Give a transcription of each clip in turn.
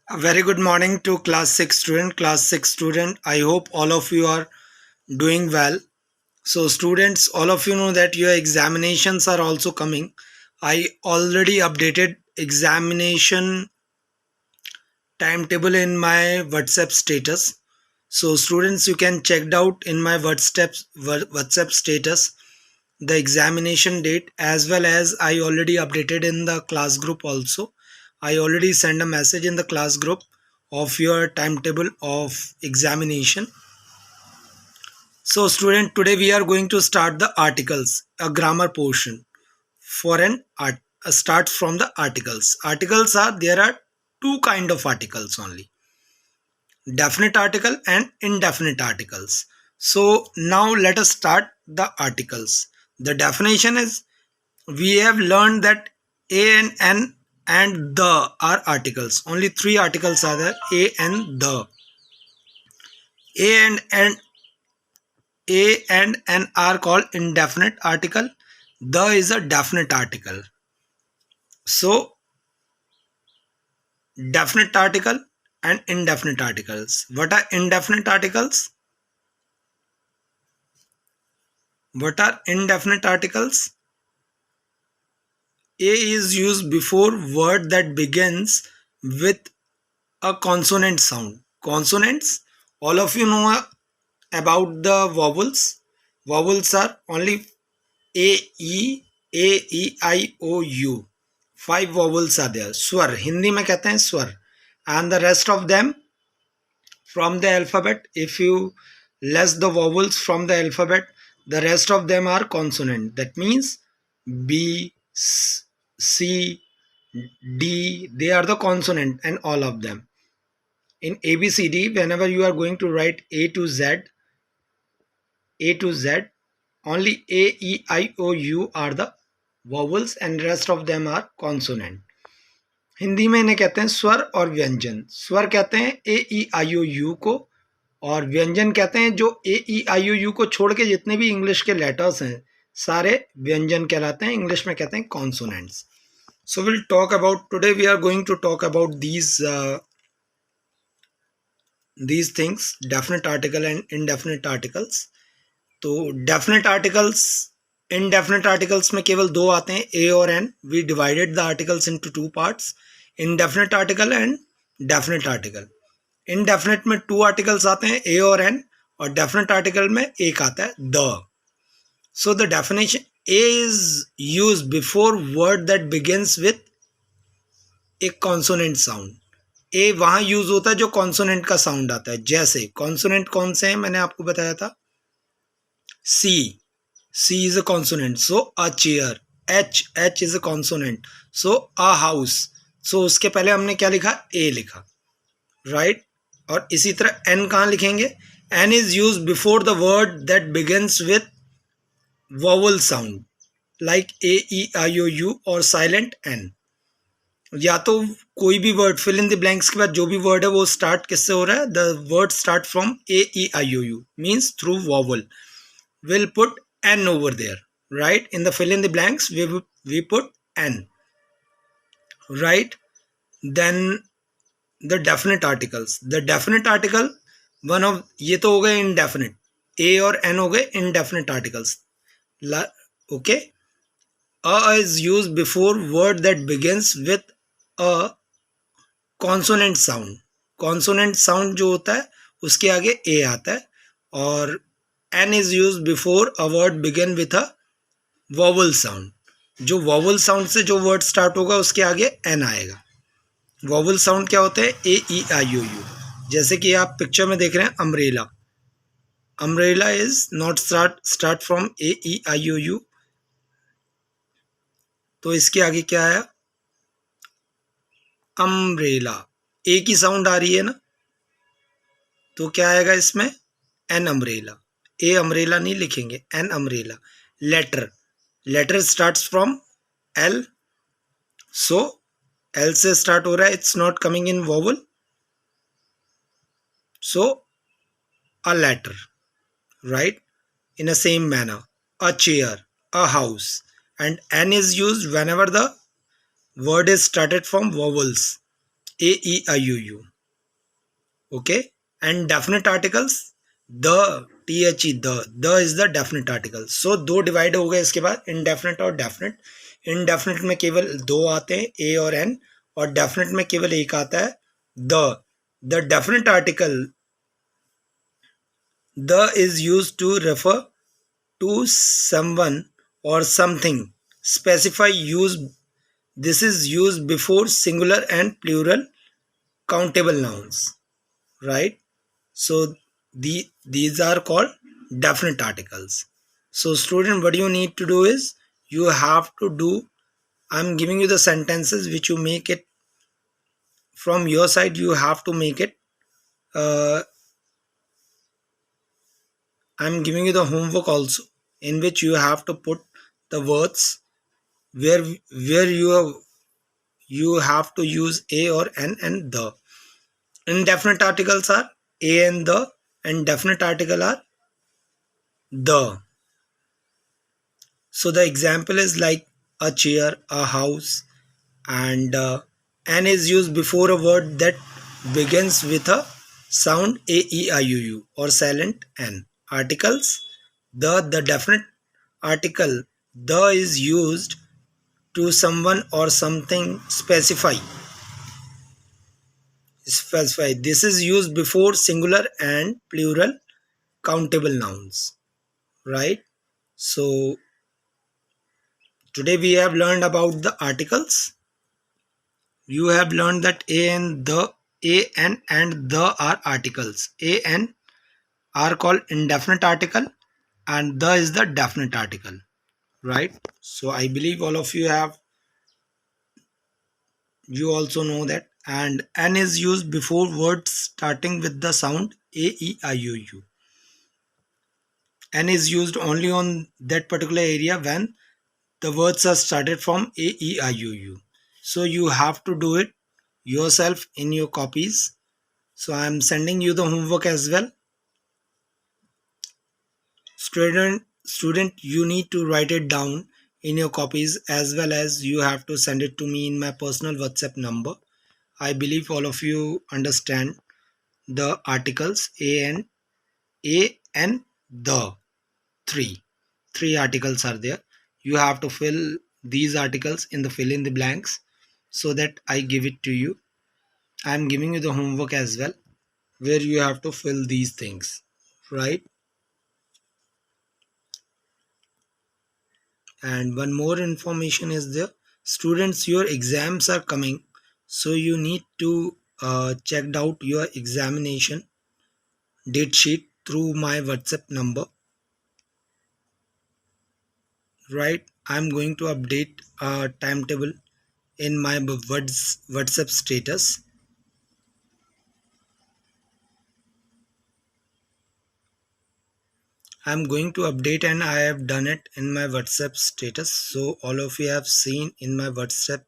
A very good morning to class 6 student. Class 6 student, I hope all of you are doing well. So students, all of you know that your examinations are also coming. I already updated examination timetable in my WhatsApp status. So students, you can check it out in my WhatsApp status the examination date, as well as I already updated in the class group also. I already sent a message in the class group of your timetable of examination. So student, today we are going to start the articles, a grammar portion for an art. Start from the articles. Articles are, there are two kind of articles only: definite article and indefinite articles. So now let us start the articles. The definition is, we have learned that a and n and the are articles. Only three articles are there: a and the. A and n are called indefinite article. The is a definite article. So definite article and indefinite articles. What are indefinite articles? What are indefinite articles? A is used before word that begins with a consonant sound. Consonants, all of you know about the vowels. Vowels are only A, E, A, E, I, O, U. Five vowels are there. स्वर, हिंदी में कहते हैं स्वर. And the rest of them from the alphabet, if you less the vowels from the alphabet, the rest of them are consonant. That means B, C, D, they are the consonant, and all of them. In ABCD, whenever you are going to write A to Z, only A, E, I, O, U are the vowels and rest of them are consonant. Hindi में इन्हें कहते हैं स्वर और व्यंजन. स्वर कहते हैं ए ई आई ओ यू को, और व्यंजन कहते हैं जो ए ई आई ओ यू को छोड़ के जितने भी इंग्लिश के लेटर्स हैं सारे व्यंजन कहलाते हैं. इंग्लिश में कहते हैं consonants. So we'll talk about, today we are going to talk about these things: definite article and indefinite articles. तो डेफिनेट आर्टिकल्स, इनडेफिनेट आर्टिकल्स में केवल दो आते हैं, ए और an. We divided the articles into two parts: indefinite article and definite article. Indefinite में two articles आते हैं, ए और एन, और डेफिनेट आर्टिकल में एक आता है, the. So the definition: a is use before word that begins with a consonant sound. A वहां यूज होता है जो कॉन्सोनेंट का साउंड आता है. जैसे कॉन्सोनेंट कौन से हैं, मैंने आपको बताया था. C. C is a consonant. So a chair. H is a consonant. So a house. So उसके पहले हमने क्या लिखा, A लिखा, right? और इसी तरह N कहाँ लिखेंगे? N is used before the word that begins with vowel sound like A, E, I, O, U और silent N. या तो कोई भी word, fill in the blanks के बाद जो भी वर्ड है वो स्टार्ट किससे हो रहा है? The word start from A, E, I, O, U means through vowel. We'll put n over there, right? In the fill in the blanks we put n, right? Then the definite articles. The definite article, one of, ये तो हो गए indefinite, a और n हो गए indefinite articles. Okay, a is used before word that begins with a consonant sound. consonant sound जो होता है उसके आगे a आता है. और n is used before a word begin with a vowel sound. जो vowel sound से जो word start होगा उसके आगे n आएगा. vowel sound क्या होते हैं? A, E, I, O, U. जैसे कि आप पिक्चर में देख रहे हैं umbrella. umbrella is not start from A, E, I, O, U. तो इसके आगे क्या आया? umbrella. A की साउंड आ रही है ना, तो क्या आएगा इसमें? An umbrella. ए अम्ब्रेला नहीं लिखेंगे, an umbrella. Letter, letter starts from L. So L से स्टार्ट हो रहा है, it's not coming in vowel, so a letter, right? In a same manner, a chair, a house. And an is used whenever the word is started from vowels. A, E, I, U, U. Okay. And definite articles, the, the, the is the definite article. So दो divide हो गए इसके बाद, indefinite और definite. indefinite में केवल दो आते हैं, a और n, और definite में केवल एक आता है, the. The definite article the is used to refer to someone or something. Specify use. This is used before singular and plural countable nouns, right? So these are called definite articles. So student, what you need to do is, you have to do, I'm giving you the sentences which you make it from your side. You have to make it, uh, I'm giving you the homework also, in which you have to put the words where you have to use a or n and the. Indefinite articles are a and the, and definite article are the. So the example is like a chair, a house, and n is used before a word that begins with a sound a, e, I, u, u, or silent n. Articles, the definite article the is used to someone or something. Specify. This is used before singular and plural countable nouns, right? So today we have learned about the articles. You have learned that a, n and the are articles. A, n are called indefinite article, and the is the definite article, right? So I believe all of you also know that. And n is used before words starting with the sound a, e, I, u, u. N is used only on that particular area when the words are started from a, e, I, u, u. So you have to do it yourself in your copies. So I am sending you the homework as well. Student, you need to write it down in your copies, as well as you have to send it to me in my personal WhatsApp number. I believe all of you understand the articles a and the. Three articles are there. You have to fill these articles in the fill in the blanks, so that I give it to you. I am giving you the homework as well, where you have to fill these things, right? And one more information is there. Students, your exams are coming, so you need to check out your examination date sheet through my WhatsApp number, right? I'm going to update a timetable in my WhatsApp status. I'm going to update, and I have done it in my WhatsApp status. So all of you have seen in my WhatsApp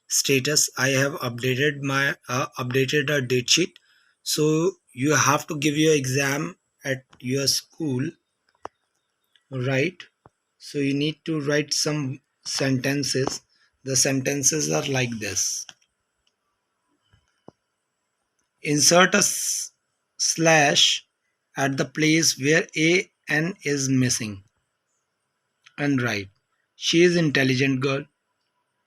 status, I have updated a date sheet. So you have to give your exam at your school, right? So you need to write some sentences. The sentences are like this. Insert a slash at the place where a n is missing, and write, she is intelligent girl.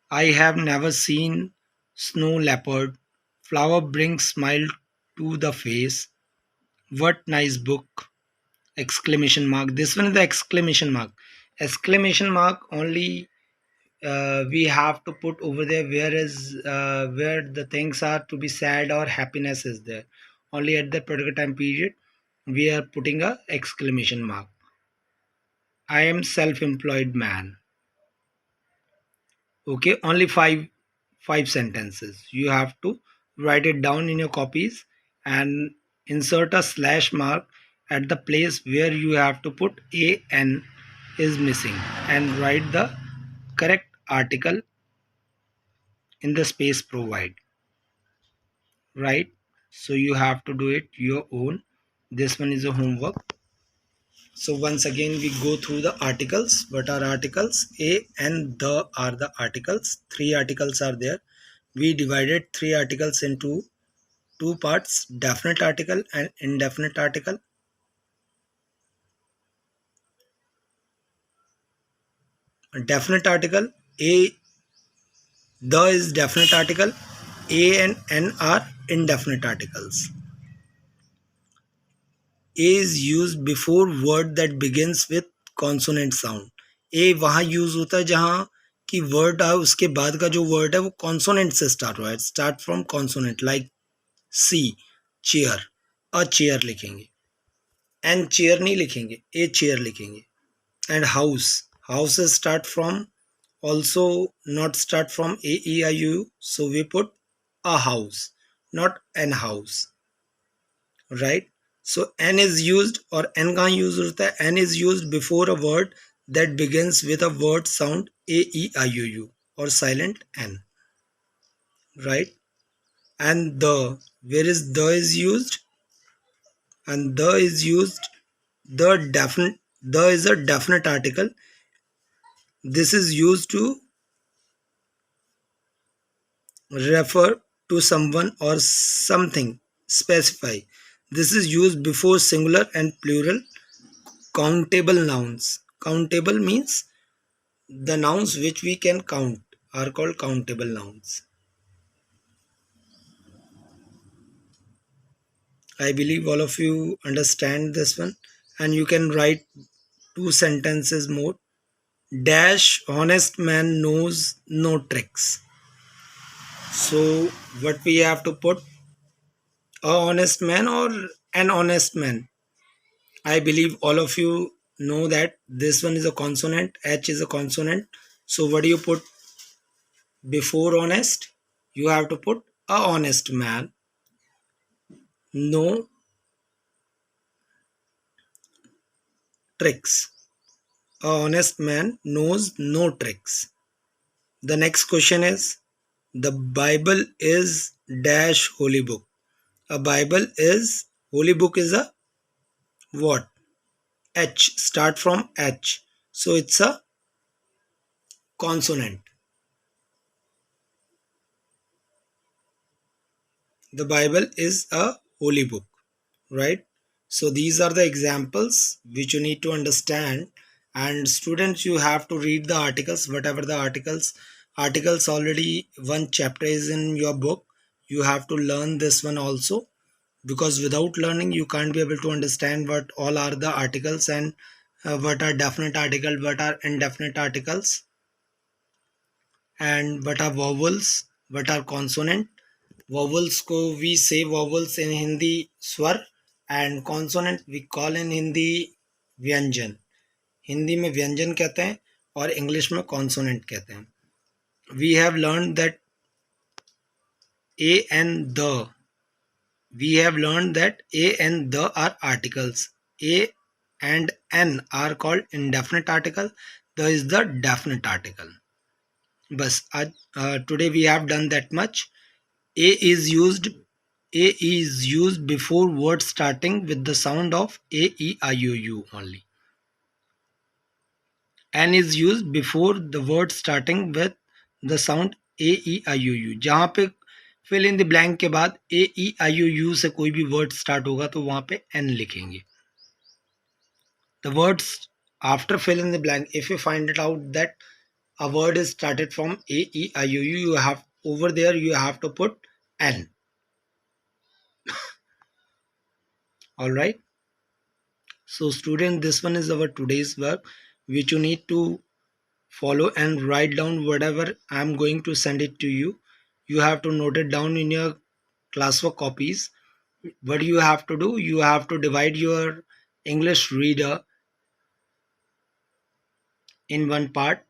I have never seen snow leopard. Flower brings smile to the face. What nice book! Exclamation mark. This one is the exclamation mark. Exclamation mark only we have to put over there where the things are to be sad or happiness is there. Only at that particular time period we are putting a exclamation mark. I am self-employed man. Okay, only five sentences. You have to write it down in your copies, and insert a slash mark at the place where you have to put a n is missing, and write the correct article in the space provide, right? So you have to do it your own. This one is a homework. So once again we go through the articles. What are articles? A and the are the articles. Three articles are there. We divided three articles into two parts: definite article and indefinite article. A definite article, a, the is definite article, a and n are indefinite articles. A is used before word that begins with consonant sound. A वहाँ use होता है जहाँ की word है, उसके बाद का जो वर्ड है वो कॉन्सोनेंट से स्टार्ट हुआ है, start from consonant, like C, chair, a chair लिखेंगे, एन चेयर नहीं लिखेंगे, ए चेयर लिखेंगे. And house, houses start from, also not start from a e i u, so we put a house, not an house, right? So n is used, or n कहाँ use होता है, n is used before a word that begins with a word sound a e i u u or silent n, right? And the, where is the is used? And the is used, the definite, the is a definite article. This is used to refer to someone or something, specify. This is used before singular and plural countable nouns. Countable means the nouns which we can count are called countable nouns. I believe all of you understand this one, and you can write two sentences more. Dash honest man knows no tricks. So what we have to put, a honest man or an honest man. I believe all of you know that this one is a consonant, H is a consonant. So what do you put before honest? You have to put a honest man. No tricks. A honest man knows no tricks. The next question is, the Bible is dash holy book. A Bible is, holy book is a what? H, start from H. So it's a consonant. The Bible is a holy book, right? So these are the examples which you need to understand. And students, you have to read the articles, whatever the articles already, one chapter is in your book. You have to learn this one also, because without learning you can't be able to understand what all are the articles, and what are definite article, what are indefinite articles, and what are vowels, what are consonant. Vowels को we say vowels in Hindi स्वर, and consonant we call in Hindi व्यंजन. हिंदी में व्यंजन कहते हैं और English में consonant कहते हैं. We have learned that a and the, we have learned that a and the are articles. A and n are called indefinite article. The is the definite article. बस आज today we have done that much. A is used, A is used before words starting with the sound of A, E, I, O, U only. N is used before the word starting with the sound A, E, I, O, U. जहाँ पे fill in the blank के बाद A, E, I, O, U से कोई भी word start होगा तो वहाँ पे N लिखेंगे. The words after fill in the blank, if you find it out that a word is started from A, E, I, O, U, you have over there you have to put N. All right. So student, this one is our today's work which you need to follow and write down whatever I am going to send it to you. You have to note it down in your classwork copies. What you have to do, you have to divide your English reader in one part.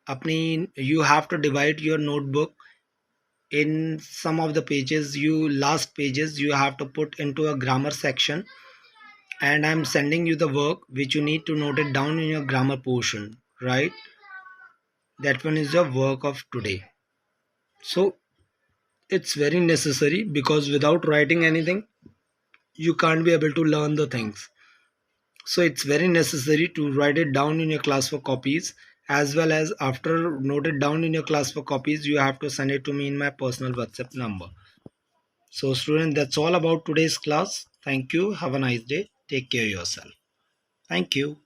You have to divide your notebook in some of the pages, you last pages you have to put into a grammar section, and I'm sending you the work which you need to note it down in your grammar portion, right? That one is your work of today. So it's very necessary, because without writing anything you can't be able to learn the things. So it's very necessary to write it down in your classwork copies as well as after note it down in your class for copies, you have to send it to me in my personal WhatsApp number. So student, that's all about today's class. Thank you. Have a nice day. Take care of yourself. Thank you.